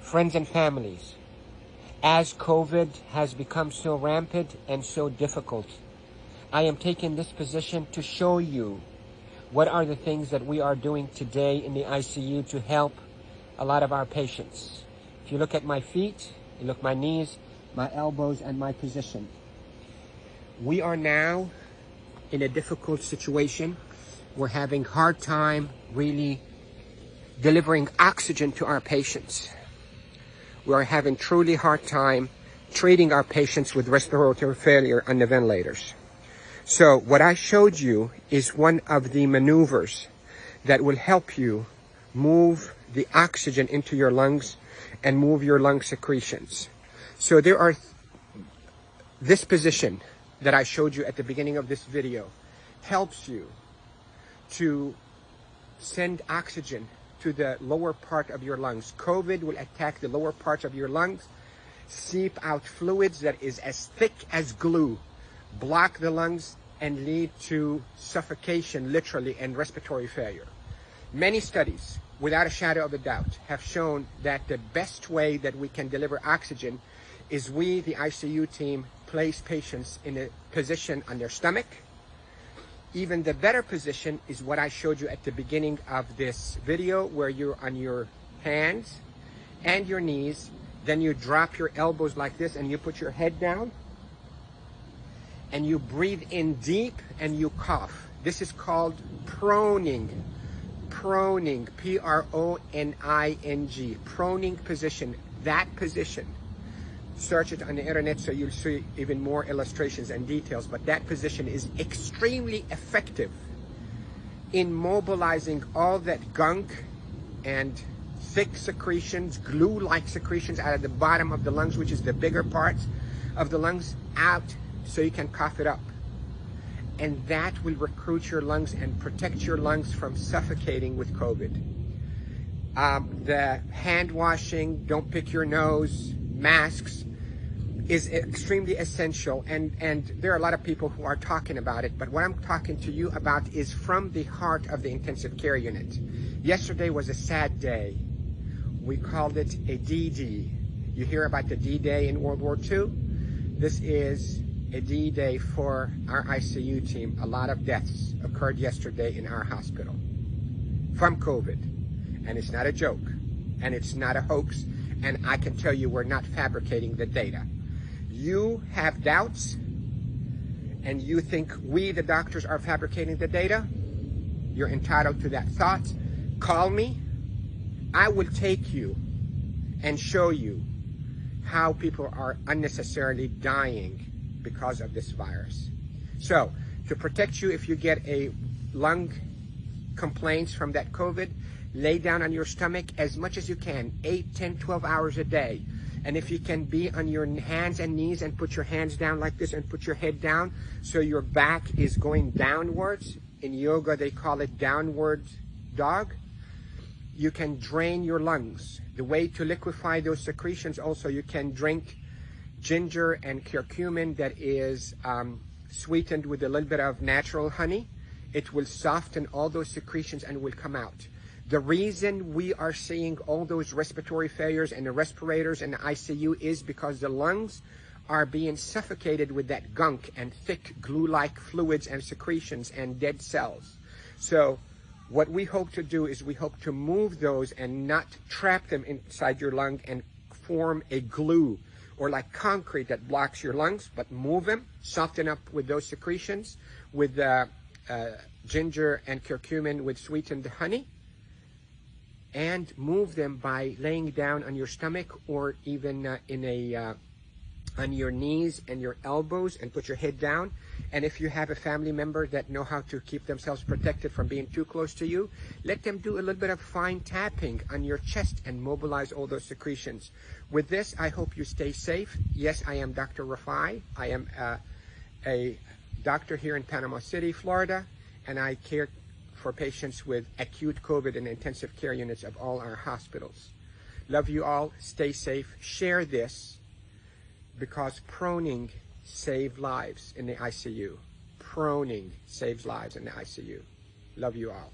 Friends and families, as COVID has become so rampant and so difficult, I am taking this position to show you what are the things that we are doing today in the ICU to help a lot of our patients. If you look at my feet, you look at my knees, my elbows, and my position. We are now in a difficult situation. We're having a hard time really delivering oxygen to our patients. We are having truly hard time treating our patients with respiratory failure on the ventilators. So what I showed you is one of the maneuvers that will help you move the oxygen into your lungs and move your lung secretions. So there are this position that I showed you at the beginning of this video helps you to send oxygen to the lower part of your lungs. COVID will attack the lower parts of your lungs, seep out fluids that is as thick as glue, block the lungs, and lead to suffocation, literally, and respiratory failure. Many studies, without a shadow of a doubt, have shown that the best way that we can deliver oxygen is we, the ICU team, place patients in a position on their stomach. Even the better position is what I showed you at the beginning of this video, where you're on your hands and your knees, then you drop your elbows like this and you put your head down and you breathe in deep and you cough. This is called proning. Proning, P-R-O-N-I-N-G, proning position. That position, search it on the internet so you'll see even more illustrations and details, but that position is extremely effective in mobilizing all that gunk and thick secretions, glue-like secretions out of the bottom of the lungs, which is the bigger parts of the lungs, out so you can cough it up. And that will recruit your lungs and protect your lungs from suffocating with COVID. The hand washing, don't pick your nose, masks is extremely essential, and there are a lot of people who are talking about it, but what I'm talking to you about is from the heart of the intensive care unit. Yesterday was a sad day. We called it a D-Day. You hear about the D-Day in World War II? This is a D-Day for our ICU team. A lot of deaths occurred yesterday in our hospital from COVID, and it's not a joke, and it's not a hoax, and I can tell you we're not fabricating the data. You have doubts, and you think we, the doctors, are fabricating the data. You're entitled to that thought. Call me. I will take you and show you how people are unnecessarily dying because of this virus. So, to protect you if you get a lung complaints from that COVID, lay down on your stomach as much as you can, 8, 10, 12 hours a day. And if you can be on your hands and knees and put your hands down like this and put your head down so your back is going downwards. In yoga, they call it downward dog. You can drain your lungs. The way to liquefy those secretions also, you can drink ginger and curcumin that is sweetened with a little bit of natural honey. It will soften all those secretions and will come out. The reason we are seeing all those respiratory failures and the respirators and the ICU is because the lungs are being suffocated with that gunk and thick glue-like fluids and secretions and dead cells. So what we hope to do is we hope to move those and not trap them inside your lung and form a glue or like concrete that blocks your lungs, but move them, soften up with those secretions with ginger and curcumin with sweetened honey, and move them by laying down on your stomach or even on your knees and your elbows and put your head down. And if you have a family member that know how to keep themselves protected from being too close to you, let them do a little bit of fine tapping on your chest and mobilize all those secretions. With this, I hope you stay safe. Yes, I am Dr. Rafai. I am a doctor here in Panama City, Florida, and I care for patients with acute COVID in intensive care units of all our hospitals. Love you all. Stay safe. Share this because proning saves lives in the ICU. Proning saves lives in the ICU. Love you all.